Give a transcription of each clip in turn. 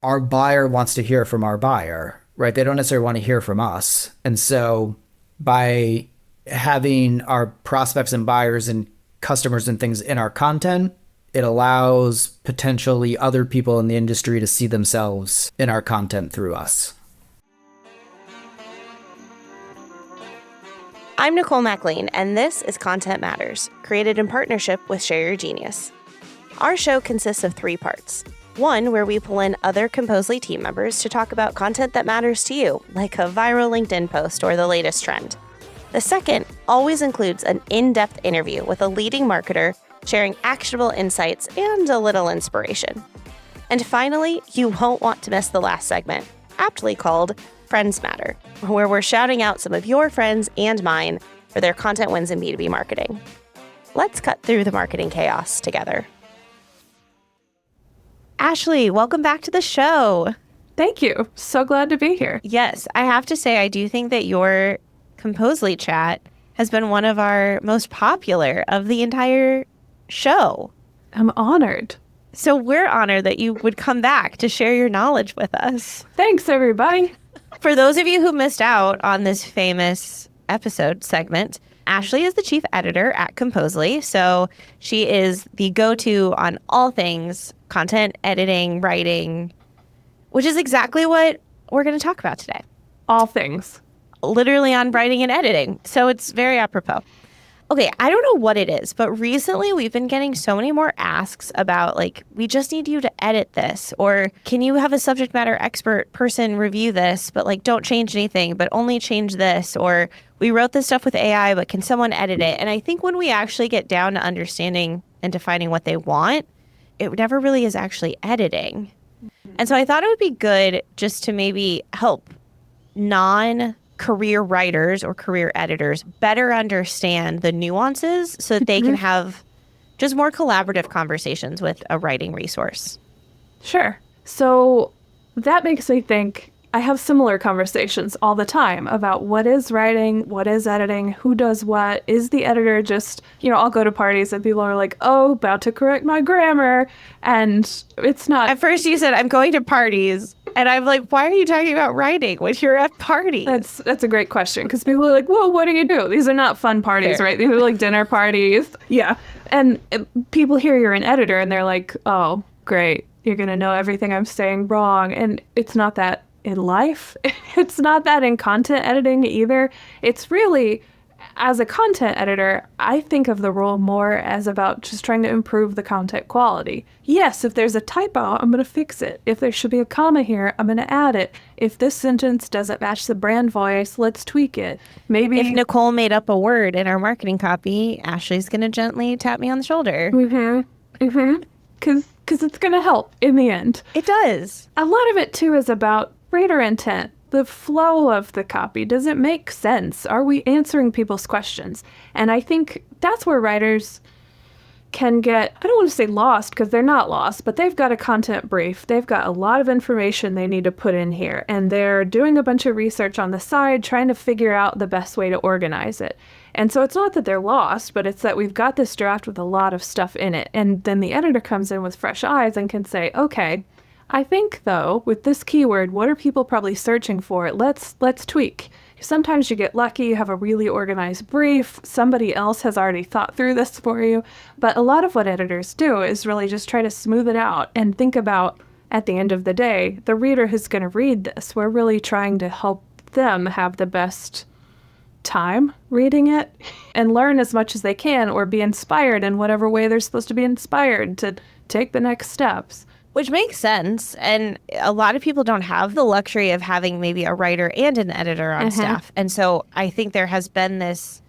our buyer wants to hear from our buyer, right? They don't necessarily want to hear from us. And so by having our prospects and buyers and customers and things in our content, it allows potentially other people in the industry to see themselves in our content through us. I'm Nicole MacLean, and this is Content Matters, created in partnership with Share Your Genius. Our show consists of 3 parts. One, where we pull in other Composely team members to talk about content that matters to you, like a viral LinkedIn post or the latest trend. The second always includes an in-depth interview with a leading marketer, sharing actionable insights and a little inspiration. And finally, you won't want to miss the last segment, aptly called Friends Matter, where we're shouting out some of your friends and mine for their content wins in B2B marketing. Let's cut through the marketing chaos together. Ashley, welcome back to the show. Thank you. So glad to be here. Yes, I have to say, I do think that your Composely chat has been one of our most popular of the entire show. I'm honored. So we're honored that you would come back to share your knowledge with us. Thanks, everybody. For those of you who missed out on this famous episode segment, Ashley is the chief editor at Composely. So she is the go-to on all things content, editing, writing, which is exactly what we're going to talk about today. All things. Literally on writing and editing. So it's very apropos. Okay, I don't know what it is, but recently we've been getting so many more asks about, like, we just need you to edit this, or can you have a subject matter expert person review this, but like don't change anything, but only change this, or we wrote this stuff with AI, but can someone edit it? And I think when we actually get down to understanding and defining what they want, it never really is actually editing. And so I thought it would be good just to maybe help non-career writers or career editors better understand the nuances so that they can have just more collaborative conversations with a writing resource. Sure. So that makes me think I have similar conversations all the time about what is writing, what is editing, who does what. Is the editor just, I'll go to parties and people are like, oh, about to correct my grammar. And it's not. At first you said, I'm going to parties. And I'm like, why are you talking about writing when you're at parties? That's a great question, because people are like, well, what do you do? These are not fun parties, right? These are like dinner parties. Yeah. And people hear you're an editor and they're like, oh, great. You're going to know everything I'm saying wrong. And it's not that in life. It's not that in content editing either. It's really, as a content editor, I think of the role more as about just trying to improve the content quality. Yes, if there's a typo, I'm going to fix it. If there should be a comma here, I'm going to add it. If this sentence doesn't match the brand voice, let's tweak it. Maybe if Nicole made up a word in our marketing copy, Ashley's going to gently tap me on the shoulder. Because it's going to help in the end. It does. A lot of it, too, is about reader intent. The flow of the copy. Does it make sense? Are we answering people's questions? And I think that's where writers can get, I don't want to say lost, because they're not lost, but they've got a content brief. They've got a lot of information they need to put in here. And they're doing a bunch of research on the side, trying to figure out the best way to organize it. And so it's not that they're lost, but it's that we've got this draft with a lot of stuff in it. And then the editor comes in with fresh eyes and can say, okay, I think, though, with this keyword, what are people probably searching for? Let's tweak. Sometimes you get lucky, you have a really organized brief, somebody else has already thought through this for you. But a lot of what editors do is really just try to smooth it out and think about, at the end of the day, the reader who's going to read this. We're really trying to help them have the best time reading it and learn as much as they can, or be inspired in whatever way they're supposed to be inspired to take the next steps. Which makes sense. And a lot of people don't have the luxury of having maybe a writer and an editor on staff. And so I think there has been this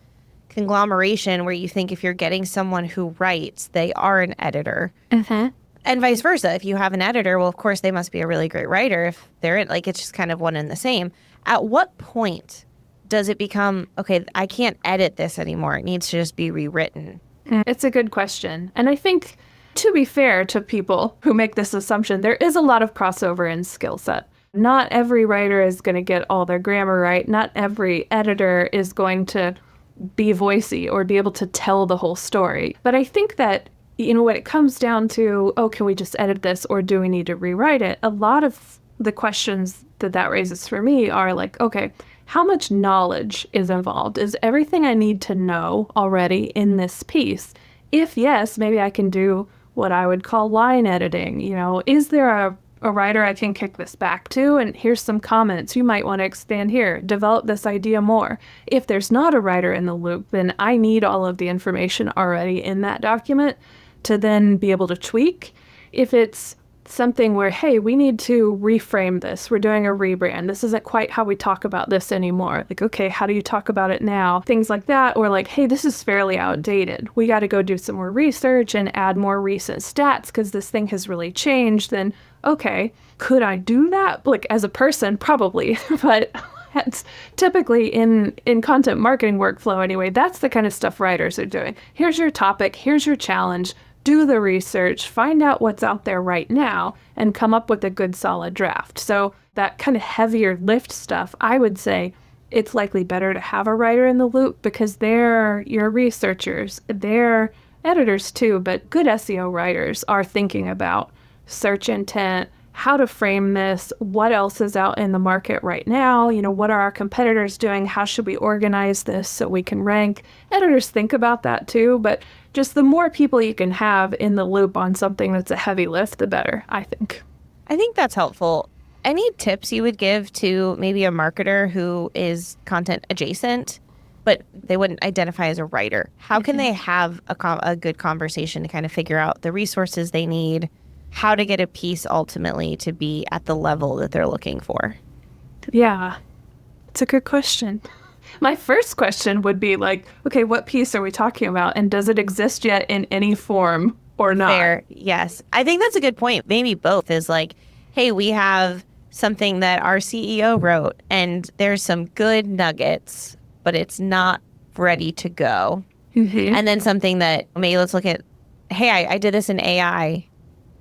conglomeration where you think if you're getting someone who writes, they are an editor. And vice versa. If you have an editor, well, of course, they must be a really great writer. If they're it's just kind of one and the same. At what point does it become, okay, I can't edit this anymore. It needs to just be rewritten? It's a good question. And I think, to be fair to people who make this assumption, there is a lot of crossover in skill set. Not every writer is going to get all their grammar right. Not every editor is going to be voicey or be able to tell the whole story. But I think that when it comes down to, oh, can we just edit this or do we need to rewrite it? A lot of the questions that raises for me are like, okay, how much knowledge is involved? Is everything I need to know already in this piece? If yes, maybe I can do what I would call line editing. Is there a writer I can kick this back to? And here's some comments. You might want to expand here, develop this idea more. If there's not a writer in the loop, then I need all of the information already in that document to then be able to tweak. If it's something where, hey, we need to reframe this. We're doing a rebrand. This isn't quite how we talk about this anymore. Like, okay, how do you talk about it now? Things like that. Or like, hey, this is fairly outdated. We got to go do some more research and add more recent stats because this thing has really changed. Then, okay, could I do that? Like, as a person, probably. But that's typically in content marketing workflow anyway. That's the kind of stuff writers are doing. Here's your topic. Here's your challenge. Do the research, find out what's out there right now, and come up with a good solid draft. So that kind of heavier lift stuff, I would say it's likely better to have a writer in the loop because they're your researchers, they're editors too, but good SEO writers are thinking about search intent, how to frame this, what else is out in the market right now, what are our competitors doing, how should we organize this so we can rank. Editors think about that too, but just the more people you can have in the loop on something that's a heavy lift, the better, I think. I think that's helpful. Any tips you would give to maybe a marketer who is content adjacent, but they wouldn't identify as a writer? How can they have a good conversation to kind of figure out the resources they need, how to get a piece ultimately to be at the level that they're looking for? Yeah, it's a good question. My first question would be like, okay, what piece are we talking about? And does it exist yet in any form or not? Fair, yes. I think that's a good point. Maybe both is like, hey, we have something that our CEO wrote and there's some good nuggets, but it's not ready to go. Mm-hmm. And then something that maybe let's look at, hey, I did this in AI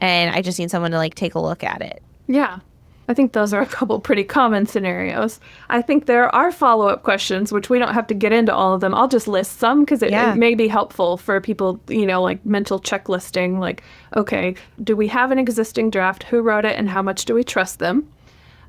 and I just need someone to like take a look at it. Yeah. I think those are a couple pretty common scenarios. I think there are follow-up questions, which we don't have to get into all of them. I'll just list some because it may be helpful for people, like mental checklisting. Like, okay, do we have an existing draft? Who wrote it and how much do we trust them?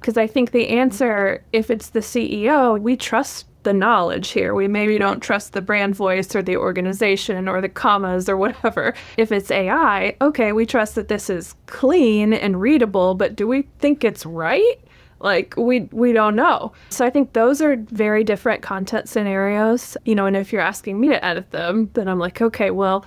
Because I think the answer, if it's the CEO, we trust the knowledge here. We maybe don't trust the brand voice or the organization or the commas or whatever. If it's AI, okay, we trust that this is clean and readable, but do we think it's right? Like, we don't know. So I think those are very different content scenarios, and if you're asking me to edit them, then I'm like, okay, well,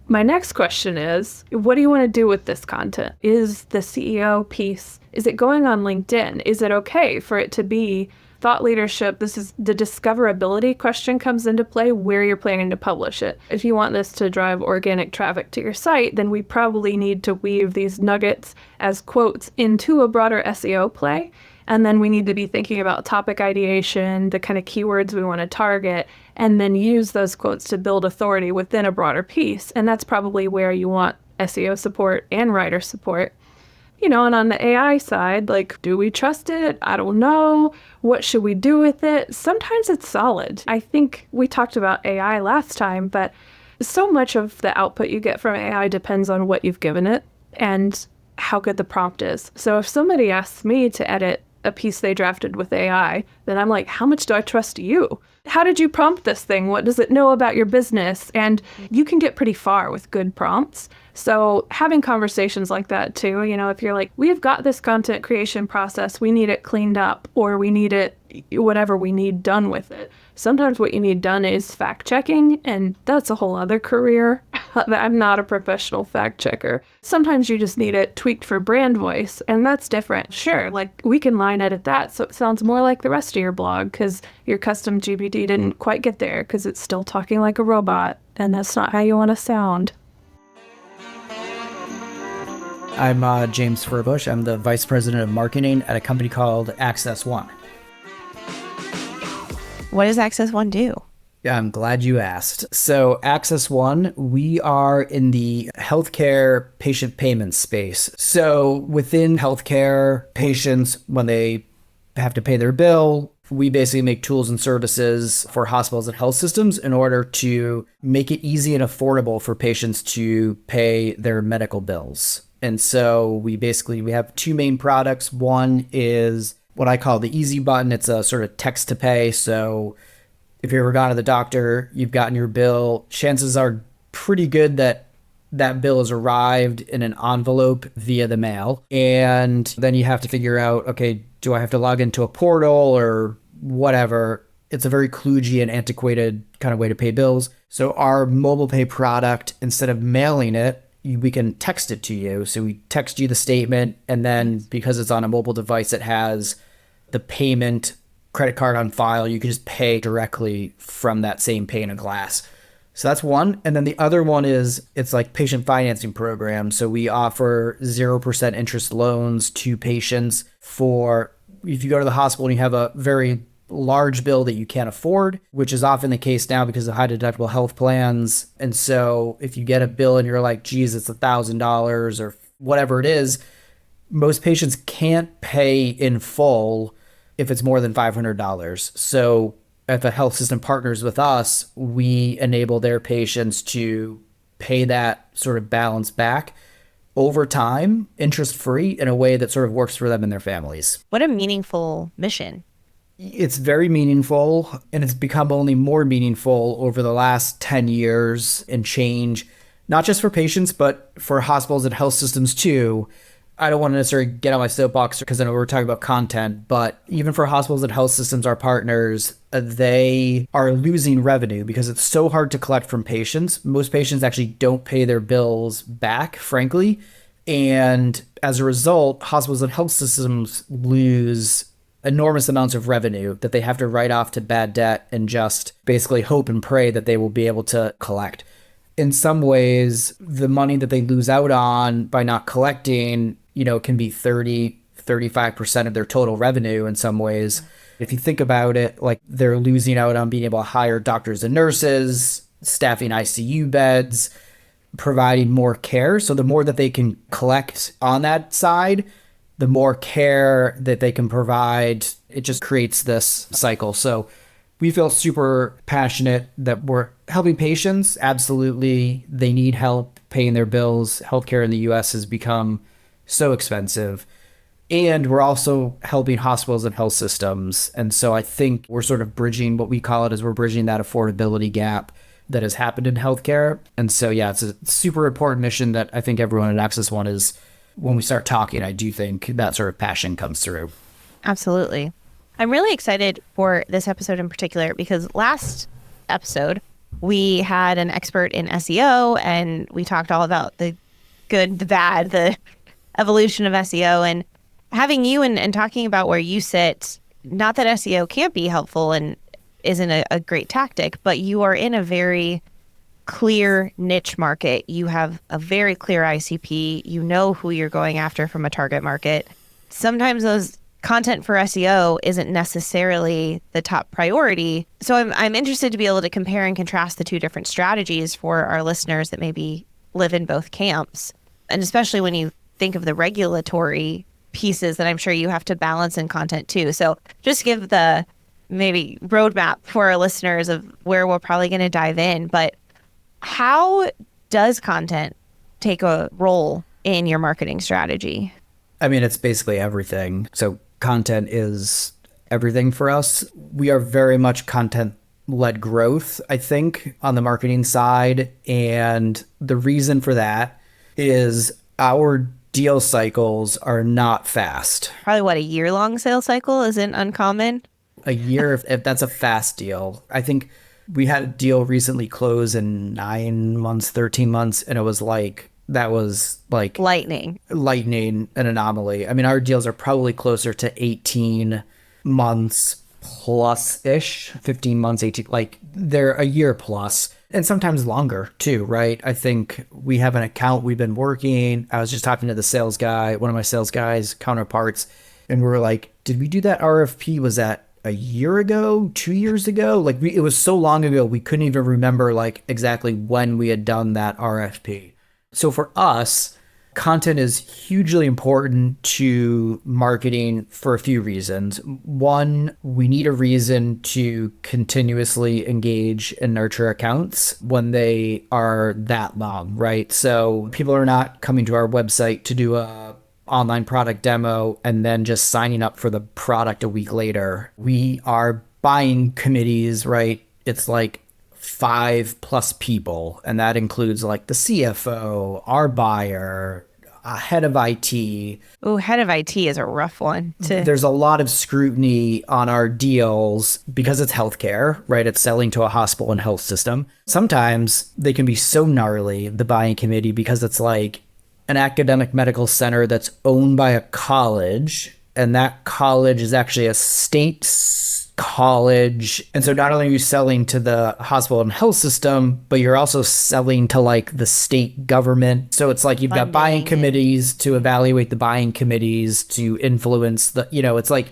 my next question is, what do you want to do with this content? Is the CEO piece, is it going on LinkedIn? Is it okay for it to be thought leadership? This is the discoverability question comes into play, where you're planning to publish it. If you want this to drive organic traffic to your site, then we probably need to weave these nuggets as quotes into a broader SEO play. And then we need to be thinking about topic ideation, the kind of keywords we want to target, and then use those quotes to build authority within a broader piece. And that's probably where you want SEO support and writer support. And on the AI side, like, do we trust it? I don't know. What should we do with it? Sometimes it's solid. I think we talked about AI last time, but so much of the output you get from AI depends on what you've given it and how good the prompt is. So if somebody asks me to edit a piece they drafted with AI, then I'm like, how much do I trust you? How did you prompt this thing? What does it know about your business? And you can get pretty far with good prompts. So having conversations like that too, if you're like, we've got this content creation process, we need it cleaned up, or we need it, whatever we need done with it. Sometimes what you need done is fact checking, and that's a whole other career. I'm not a professional fact checker. Sometimes you just need it tweaked for brand voice, and that's different. Sure, like we can line edit that so it sounds more like the rest of your blog because your custom GPT didn't quite get there because it's still talking like a robot, and that's not how you want to sound. I'm James Furbush. I'm the Vice President of Marketing at a company called AccessOne. What does AccessOne do? Yeah, I'm glad you asked. So AccessOne, we are in the healthcare patient payment space. So within healthcare, patients, when they have to pay their bill, We basically make tools and services for hospitals and health systems in order to make it easy and affordable for patients to pay their medical bills. And so we have two main products. One is what I call the easy button. It's a sort of text to pay. So if you've ever gone to the doctor, you've gotten your bill, chances are pretty good that that bill has arrived in an envelope via the mail. And then you have to figure out, okay, do I have to log into a portal or whatever? It's a very kludgy and antiquated kind of way to pay bills. So our mobile pay product, instead of mailing it, we can text it to you. So we text you the statement, and then because it's on a mobile device, it has the payment credit card on file. You can just pay directly from that same pane of glass. So that's one. And then the other one is it's like patient financing program. So we offer 0% interest loans to patients for if you go to the hospital and you have a very large bill that you can't afford, which is often the case now because of high deductible health plans. And so if you get a bill and you're like, geez, it's $1,000 or whatever it is, most patients can't pay in full if it's more than $500. So if a health system partners with us, we enable their patients to pay that sort of balance back over time, interest-free, in a way that sort of works for them and their families. What a meaningful mission. It's very meaningful, and it's become only more meaningful over the last 10 years and change, not just for patients, but for hospitals and health systems too. I don't want to necessarily get on my soapbox because I know we're talking about content, but even for hospitals and health systems, our partners, they are losing revenue because it's so hard to collect from patients. Most patients actually don't pay their bills back, frankly. And as a result, hospitals and health systems lose enormous amounts of revenue that they have to write off to bad debt and just basically hope and pray that they will be able to collect. In some ways, the money that they lose out on by not collecting, can be 35% of their total revenue in some ways. If you think about it, like they're losing out on being able to hire doctors and nurses, staffing ICU beds, providing more care. So the more that they can collect on that side, the more care that they can provide. It just creates this cycle. So we feel super passionate that we're helping patients. Absolutely. They need help paying their bills. Healthcare in the US has become so expensive. And we're also helping hospitals and health systems. And so I think we're sort of bridging what we call it as we're bridging that affordability gap that has happened in healthcare. And so, yeah, it's a super important mission that I think everyone at AccessOne is, when we start talking, I do think that sort of passion comes through. Absolutely. I'm really excited for this episode in particular because last episode, we had an expert in SEO and we talked all about the good, the bad, the evolution of SEO, and having you and talking about where you sit, not that SEO can't be helpful and isn't a great tactic, but you are in a very clear niche market. You have a very clear ICP. You know who you're going after from a target market. Sometimes those content for SEO isn't necessarily the top priority. So I'm interested to be able to compare and contrast the two different strategies for our listeners that maybe live in both camps. And especially when you think of the regulatory pieces that I'm sure you have to balance in content too. So just give the maybe roadmap for our listeners of where we're probably going to dive in. But how does content take a role in your marketing strategy? I mean, it's basically everything. So content is everything for us. We are very much content-led growth, I think, on the marketing side. And the reason for that is our deal cycles are not fast. Probably a year-long sales cycle isn't uncommon. A year, if that's a fast deal. I think we had a deal recently close in 9 months, 13 months, and it was like, that was like lightning, an anomaly. I mean, our deals are probably closer to 18 months plus-ish, 15 months, 18, like they're a year plus, and sometimes longer too, right? I think we have an account we've been working. I was just talking to the sales guy, one of my sales guys, counterparts, and we were like, did we do that RFP? Was that a year ago, 2 years ago? Like it was so long ago, we couldn't even remember like exactly when we had done that RFP. So for us, Content is hugely important to marketing for a few reasons. One, we need a reason to continuously engage and nurture accounts when they are that long, right? So people are not coming to our website to do a online product demo and then just signing up for the product a week later. We are buying committees, right? It's like 5+ people, and that includes like the CFO, our buyer, a head of IT. Oh, head of IT is a rough one. There's a lot of scrutiny on our deals because it's healthcare, right? It's selling to a hospital and health system. Sometimes they can be so gnarly, the buying committee, because it's like an academic medical center that's owned by a college, and that college is actually a state college. And so not only are you selling to the hospital and health system, but you're also selling to like the state government. So it's like you've got buying committees to evaluate the buying committees to influence the, it's like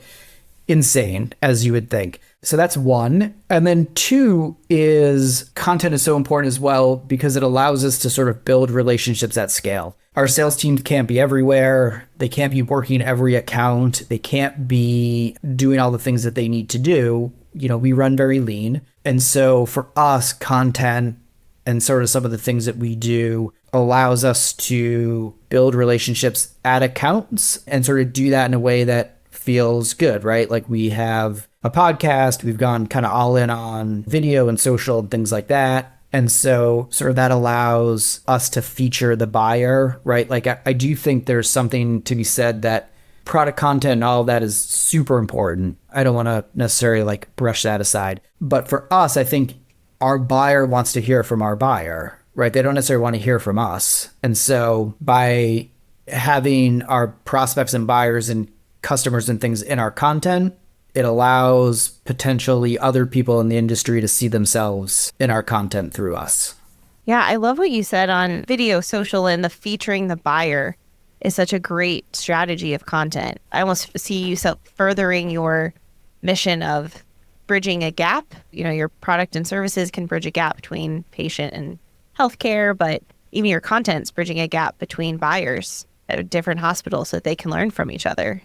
insane, as you would think. So that's one. And then two is content is so important as well because it allows us to sort of build relationships at scale. Our sales teams can't be everywhere. They can't be working every account. They can't be doing all the things that they need to do. We run very lean. And so for us, content and sort of some of the things that we do allows us to build relationships at accounts and sort of do that in a way that feels good, right? Like we have a podcast, we've gone kind of all in on video and social and things like that. And so sort of that allows us to feature the buyer, right? Like I do think there's something to be said that product content and all of that is super important. I don't want to necessarily like brush that aside. But for us, I think our buyer wants to hear from our buyer, right? They don't necessarily want to hear from us. And so by having our prospects and buyers and customers and things in our content, it allows potentially other people in the industry to see themselves in our content through us. Yeah, I love what you said on video, social, and the featuring the buyer is such a great strategy of content. I almost see you furthering your mission of bridging a gap. Your product and services can bridge a gap between patient and healthcare, but even your content's bridging a gap between buyers at different hospitals so that they can learn from each other.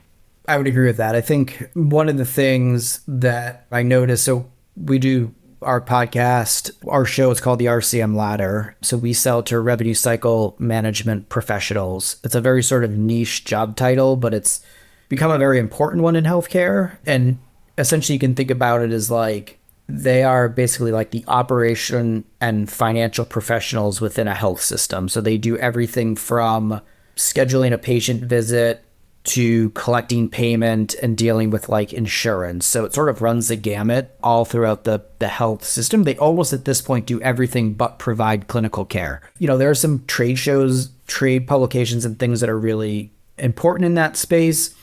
I would agree with that. I think one of the things that I noticed, so we do our podcast, our show is called the RCM Ladder. So we sell to revenue cycle management professionals. It's a very sort of niche job title, but it's become a very important one in healthcare. And essentially you can think about it as like, they are basically like the operation and financial professionals within a health system. So they do everything from scheduling a patient visit to collecting payment and dealing with like insurance. So it sort of runs the gamut all throughout the health system. They almost at this point do everything but provide clinical care. There are some trade shows, trade publications and things that are really important in that space,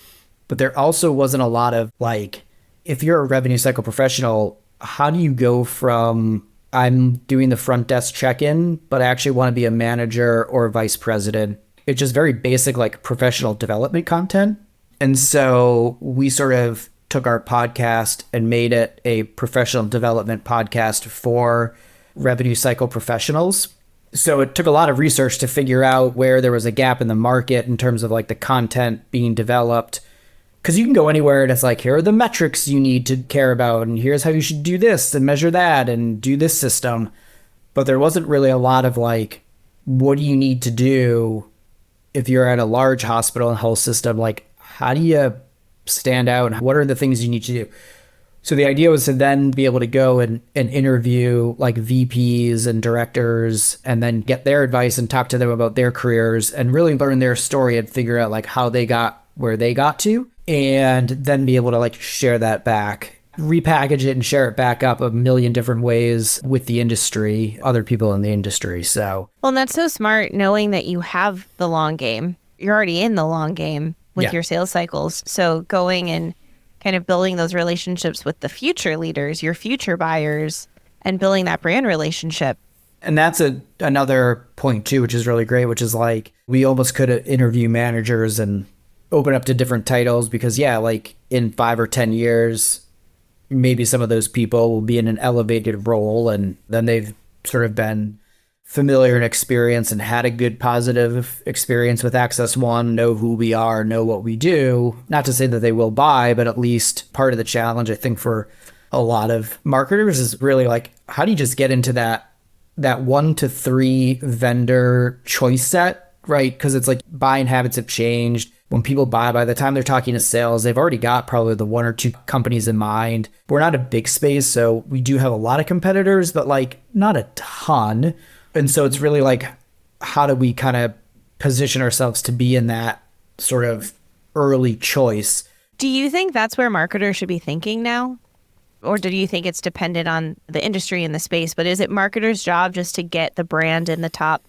but there also wasn't a lot of like, if you're a revenue cycle professional, how do you go from I'm doing the front desk check-in, but I actually want to be a manager or a vice president? It's just very basic, like professional development content. And so we sort of took our podcast and made it a professional development podcast for revenue cycle professionals. So it took a lot of research to figure out where there was a gap in the market in terms of like the content being developed. Because you can go anywhere and it's like, here are the metrics you need to care about, and here's how you should do this and measure that and do this system. But there wasn't really a lot of like, what do you need to do if you're at a large hospital and health system? Like, how do you stand out? What are the things you need to do? So the idea was to then be able to go and interview like VPs and directors and then get their advice and talk to them about their careers and really learn their story and figure out like how they got where they got to, and then be able to like share that back, repackage it and share it back up a million different ways with the industry, other people in the industry. So, well, and that's so smart knowing that you have the long game. You're already in the long game with your sales cycles. So going and kind of building those relationships with the future leaders, your future buyers, and building that brand relationship. And that's another point too, which is really great, which is like, we almost could interview managers and open up to different titles because like in 5 or 10 years, maybe some of those people will be in an elevated role and then they've sort of been familiar and experienced and had a good positive experience with AccessOne, know who we are, know what we do. Not to say that they will buy, but at least part of the challenge, I think, for a lot of marketers is really like, how do you just get into that 1 to 3 vendor choice set, right? Because it's like buying habits have changed. When people buy, by the time they're talking to sales, they've already got probably the 1 or 2 companies in mind. We're not a big space, so we do have a lot of competitors, but like not a ton. And so it's really like, how do we kind of position ourselves to be in that sort of early choice? Do you think that's where marketers should be thinking now? Or do you think it's dependent on the industry and the space? But is it marketers' job just to get the brand in the top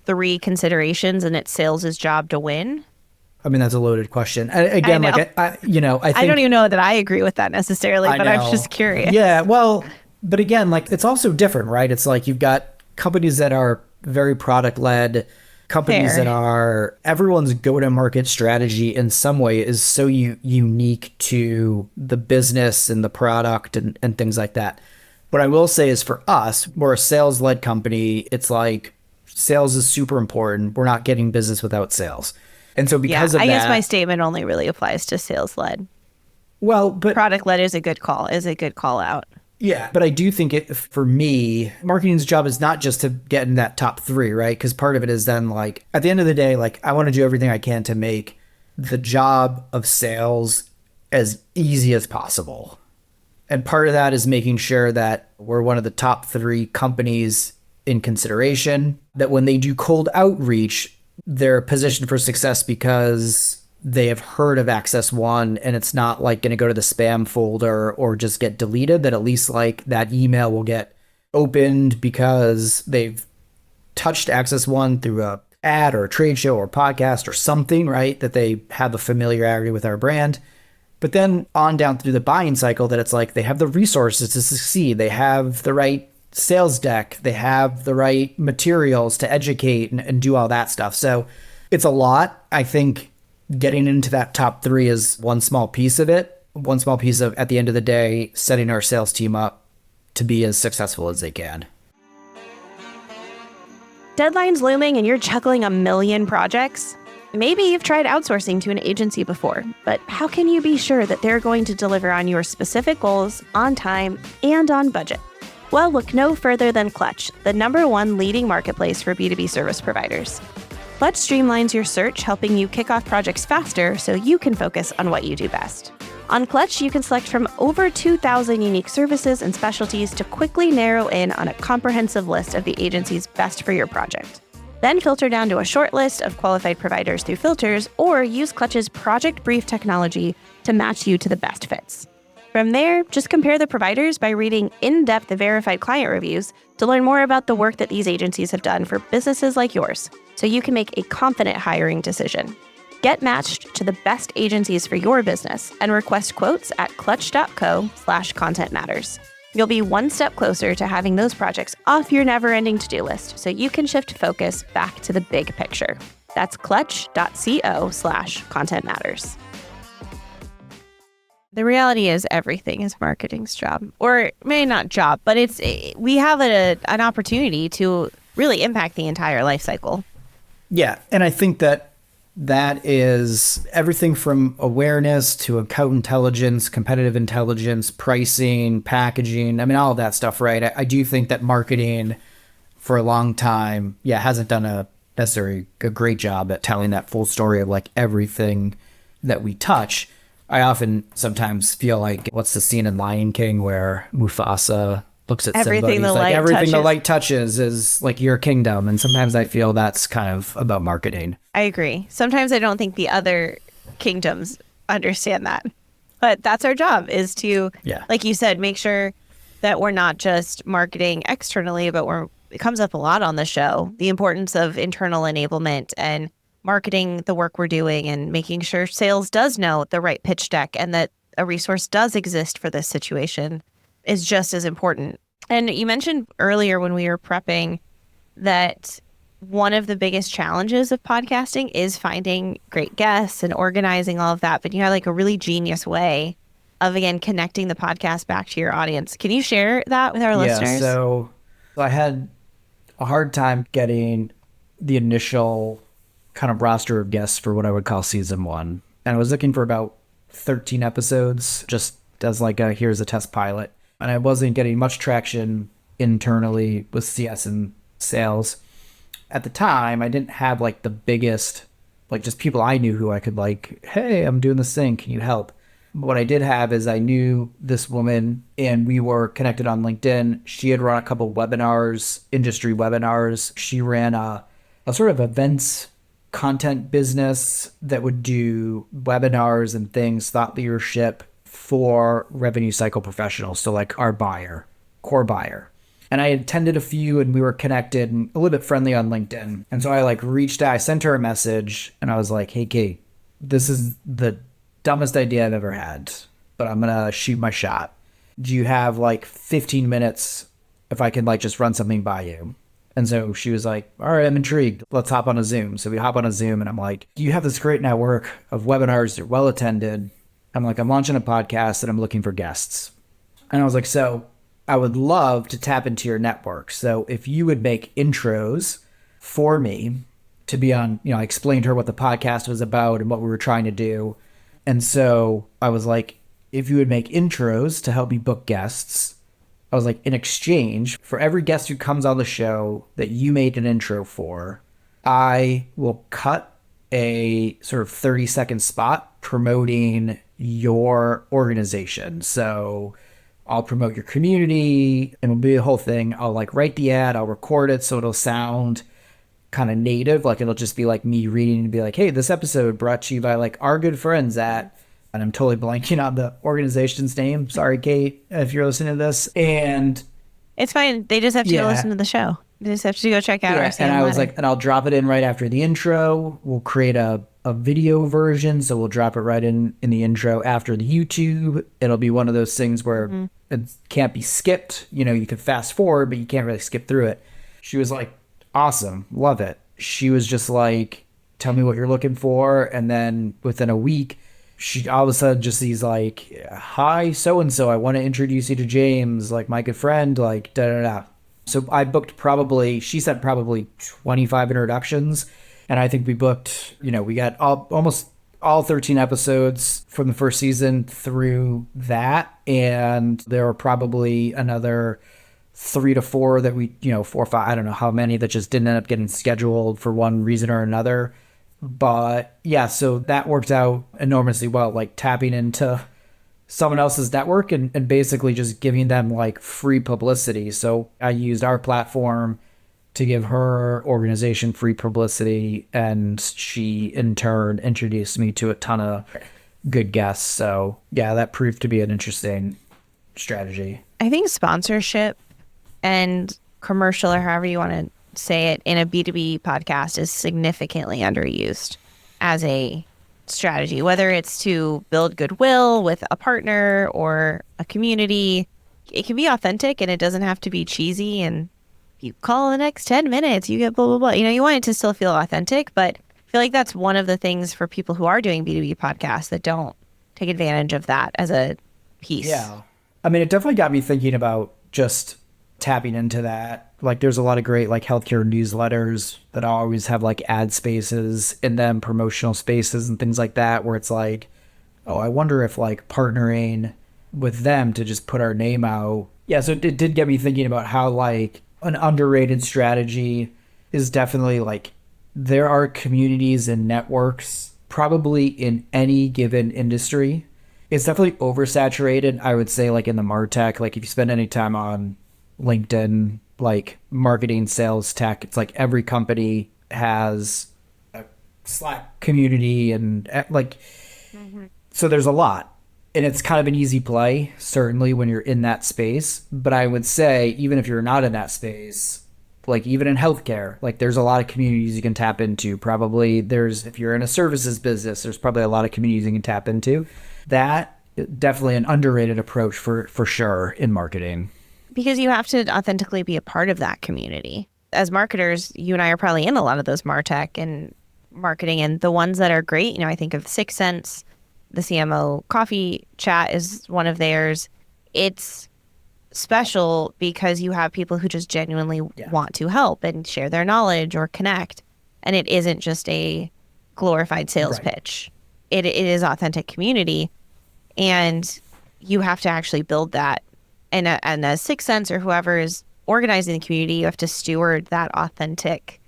3 considerations and it's sales' job to win? I mean, that's a loaded question. Again, I know. like, I think, I don't even know that I agree with that necessarily, but I'm just curious. Yeah, well, but again, like, it's also different, right? It's like you've got companies that are very product-led, companies that are, everyone's go-to-market strategy in some way is so unique to the business and the product and things like that. What I will say is for us, we're a sales-led company. It's like sales is super important. We're not getting business without sales. And so because of that... I guess my statement only really applies to sales-led. Well, but... Product-led is a good call out. Yeah, but I do think for me, marketing's job is not just to get in that top 3, right? Because part of it is then like, at the end of the day, like I want to do everything I can to make the job of sales as easy as possible. And part of that is making sure that we're one of the top 3 companies in consideration, that when they do cold outreach, they're positioned for success because they have heard of AccessOne and it's not like going to go to the spam folder or just get deleted, that at least like that email will get opened because they've touched AccessOne through a ad or a trade show or podcast or something, right? That they have a familiarity with our brand. But then on down through the buying cycle, that it's like they have the resources to succeed. They have the right sales deck. They have the right materials to educate and do all that stuff. So it's a lot. I think getting into that top 3 is one small piece of it. One small piece of, at the end of the day, setting our sales team up to be as successful as they can. Deadlines looming and you're juggling a million projects? Maybe you've tried outsourcing to an agency before, but how can you be sure that they're going to deliver on your specific goals, on time, and on budget? Well, look no further than Clutch, the #1 leading marketplace for B2B service providers. Clutch streamlines your search, helping you kick off projects faster so you can focus on what you do best. On Clutch, you can select from over 2,000 unique services and specialties to quickly narrow in on a comprehensive list of the agencies best for your project. Then filter down to a short list of qualified providers through filters, or use Clutch's project brief technology to match you to the best fits. From there, just compare the providers by reading in-depth verified client reviews to learn more about the work that these agencies have done for businesses like yours, so you can make a confident hiring decision. Get matched to the best agencies for your business and request quotes at clutch.co/content matters. You'll be one step closer to having those projects off your never-ending to-do list, so you can shift focus back to the big picture. That's clutch.co/content matters. The reality is everything is marketing's job, or maybe not job, but we have an opportunity to really impact the entire life cycle. Yeah, and I think that is everything from awareness to account intelligence, competitive intelligence, pricing, packaging. I mean, all of that stuff, right? I do think that marketing for a long time, hasn't done necessarily a great job at telling that full story of like everything that we touch. I often sometimes feel like, what's the scene in Lion King where Mufasa looks at everything Simba, the everything the light touches is like your kingdom. And sometimes I feel that's kind of about marketing. I agree. Sometimes I don't think the other kingdoms understand that. But that's our job, is to, like you said, make sure that we're not just marketing externally, but it comes up a lot on the show, the importance of internal enablement and marketing the work we're doing and making sure sales does know the right pitch deck and that a resource does exist for this situation is just as important. And you mentioned earlier when we were prepping that one of the biggest challenges of podcasting is finding great guests and organizing all of that. But you have like a really genius way of, again, connecting the podcast back to your audience. Can you share that with our listeners? So I had a hard time getting the initial kind of roster of guests for what I would call season 1. And I was looking for about 13 episodes just as like a here's a test pilot. And I wasn't getting much traction internally with CS and sales. At the time, I didn't have like the biggest, like just people I knew who I could like, hey, I'm doing this thing. Can you help? But what I did have is I knew this woman and we were connected on LinkedIn. She had run a couple webinars, industry webinars. She ran a sort of events content business that would do webinars and things, thought leadership for revenue cycle professionals. So like our buyer, core buyer. And I attended a few and we were connected and a little bit friendly on LinkedIn. And so I like reached out, I sent her a message and I was like, hey, Kate, this is the dumbest idea I've ever had, but I'm going to shoot my shot. Do you have like 15 minutes if I can like just run something by you? And so she was like, all right, I'm intrigued. Let's hop on a Zoom. So we hop on a Zoom and I'm like, you have this great network of webinars. They're well attended. I'm like, I'm launching a podcast and I'm looking for guests. And I was like, so I would love to tap into your network. So if you would make intros for me to be on, I explained to her what the podcast was about and what we were trying to do. And so I was like, if you would make intros to help me book guests, I was like, in exchange for every guest who comes on the show that you made an intro for, I will cut a sort of 30-second spot promoting your organization. So I'll promote your community and it'll be a whole thing. I'll like write the ad, I'll record it so it'll sound kind of native. Like it'll just be like me reading and be like, hey, this episode brought to you by like our good friends at, and I'm totally blanking on the organization's name. Sorry, Kate, if you're listening to this. And it's fine. They just have to go listen to the show. They just have to go check out our and I was like, and I'll drop it in right after the intro. We'll create a video version. So we'll drop it right in the intro after the YouTube. It'll be one of those things where it can't be skipped. You can fast forward, but you can't really skip through it. She was like, awesome. Love it. She was just like, tell me what you're looking for. And then within a week, she all of a sudden just sees like, hi, so-and-so, I want to introduce you to James, like my good friend, like da-da-da. So I booked she sent probably 25 introductions. And I think we booked, we got almost all 13 episodes from the first season through that. And there were probably another 3 to 4 that 4 or 5, I don't know how many that just didn't end up getting scheduled for one reason or another. But yeah, so that worked out enormously well, like tapping into someone else's network and basically just giving them like free publicity. So I used our platform to give her organization free publicity, and she in turn introduced me to a ton of good guests. So yeah, that proved to be an interesting strategy. I think sponsorship and commercial, or however you want to say it, in a B2B podcast is significantly underused as a strategy, whether it's to build goodwill with a partner or a community. It can be authentic and it doesn't have to be cheesy. And you call the next 10 minutes, you get blah, blah, blah. You want it to still feel authentic, but I feel like that's one of the things for people who are doing B2B podcasts that don't take advantage of that as a piece. Yeah. I mean, it definitely got me thinking about just tapping into that. Like there's a lot of great like healthcare newsletters that always have like ad spaces in them, promotional spaces and things like that, where it's like, oh, I wonder if like partnering with them to just put our name out. Yeah, so it did get me thinking about how like an underrated strategy is definitely like there are communities and networks probably in any given industry. It's definitely oversaturated, I would say, like in the MarTech. Like if you spend any time on LinkedIn, like marketing, sales, tech, it's like every company has a Slack community and like, so there's a lot. And it's kind of an easy play, certainly when you're in that space. But I would say, even if you're not in that space, like even in healthcare, like there's a lot of communities you can tap into. Probably if you're in a services business, there's probably a lot of communities you can tap into. That definitely an underrated approach for sure in marketing. Because you have to authentically be a part of that community. As marketers, you and I are probably in a lot of those MarTech and marketing, and the ones that are great, I think of Sixth Sense, the CMO coffee chat is one of theirs. It's special because you have people who just genuinely want to help and share their knowledge or connect. And it isn't just a glorified sales pitch. It is authentic community. And you have to actually build that. And as Sixth Sense or whoever is organizing the community, you have to steward that authentic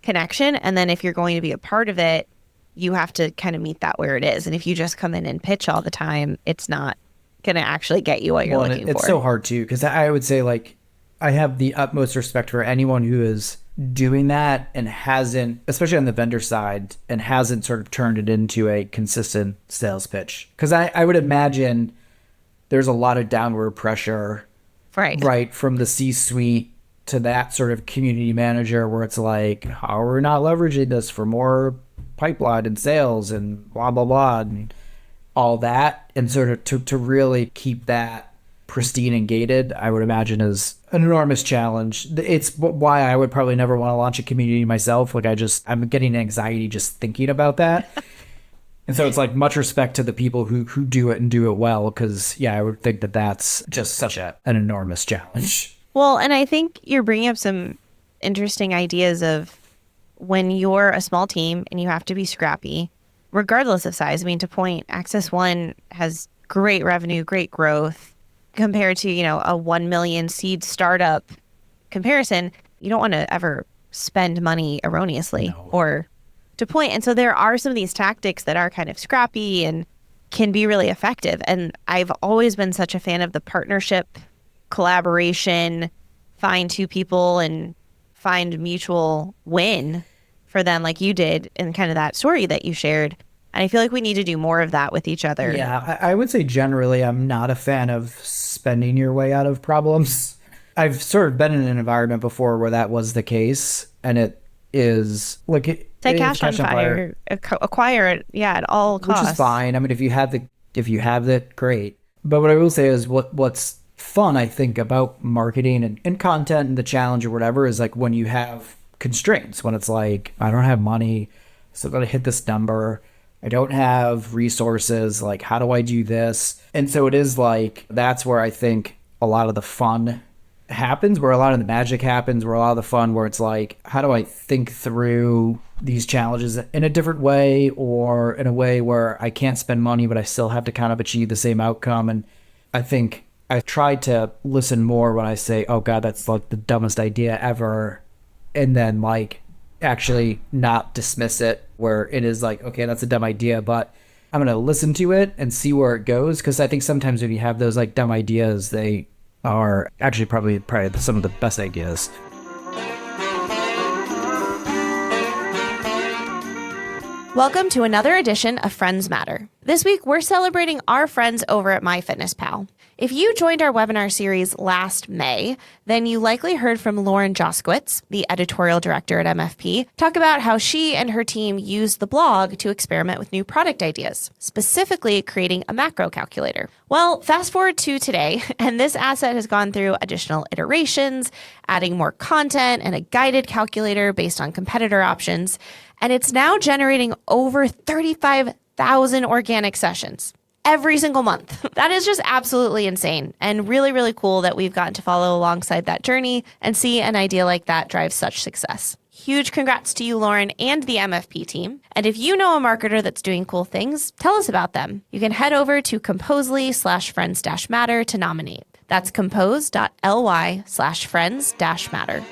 connection. And then if you're going to be a part of it, you have to kind of meet that where it is. And if you just come in and pitch all the time, it's not going to actually get you what you're looking for. It's so hard too, because I would say, like, I have the utmost respect for anyone who is doing that and hasn't, especially on the vendor side, and hasn't sort of turned it into a consistent sales pitch. Because I would imagine there's a lot of downward pressure, right, from the C-suite to that sort of community manager, where it's like, how are we not leveraging this for more pipeline and sales and blah, blah, blah, and all that. And sort of to really keep that pristine and gated, I would imagine, is an enormous challenge. It's why I would probably never want to launch a community myself. Like, I'm getting anxiety just thinking about that. And so it's like, much respect to the people who do it and do it well, because I would think that that's just such an enormous challenge. Well, and I think you're bringing up some interesting ideas of when you're a small team and you have to be scrappy, regardless of size. I mean, to point, AccessOne has great revenue, great growth compared to, a 1 million seed startup comparison. You don't want to ever spend money erroneously or to point. And so there are some of these tactics that are kind of scrappy and can be really effective. And I've always been such a fan of the partnership, collaboration, find two people and find mutual win for them, like you did in kind of that story that you shared. And I feel like we need to do more of that with each other. Yeah, I would say generally I'm not a fan of spending your way out of problems. I've sort of been in an environment before where that was the case, and it is like it's like cash on fire. Acquire it, at all costs. Which is fine. I mean, if you have that, great. But what I will say is what's fun, I think, about marketing and content and the challenge or whatever is like when you have constraints, when it's like, I don't have money, so I'm gonna hit this number. I don't have resources. Like, how do I do this? And so it is like, that's where I think a lot of the fun happens, where a lot of the magic happens, where a lot of the fun, where it's like, how do I think through these challenges in a different way, or in a way where I can't spend money, but I still have to kind of achieve the same outcome. And I think I try to listen more when I say, oh God, that's like the dumbest idea ever. And then like actually not dismiss it, where it is like, okay, that's a dumb idea, but I'm going to listen to it and see where it goes. Because I think sometimes when you have those like dumb ideas, they are actually probably some of the best ideas. Welcome to another edition of Friends Matter. This week, we're celebrating our friends over at MyFitnessPal. If you joined our webinar series last May, then you likely heard from Lauren Joskowitz, the editorial director at MFP, talk about how she and her team used the blog to experiment with new product ideas, specifically creating a macro calculator. Well, fast forward to today, and this asset has gone through additional iterations, adding more content and a guided calculator based on competitor options, and it's now generating over 35,000 organic sessions every single month. That is just absolutely insane and really, really cool that we've gotten to follow alongside that journey and see an idea like that drive such success. Huge congrats to you, Lauren, and the MFP team. And if you know a marketer that's doing cool things, tell us about them. You can head over to Composely/friends-matter to nominate. That's compose.ly/friends-matter.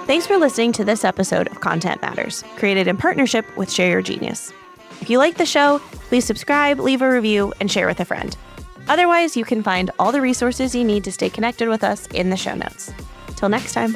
Thanks for listening to this episode of Content Matters, created in partnership with Share Your Genius. If you like the show, please subscribe, leave a review, and share with a friend. Otherwise, you can find all the resources you need to stay connected with us in the show notes. Till next time.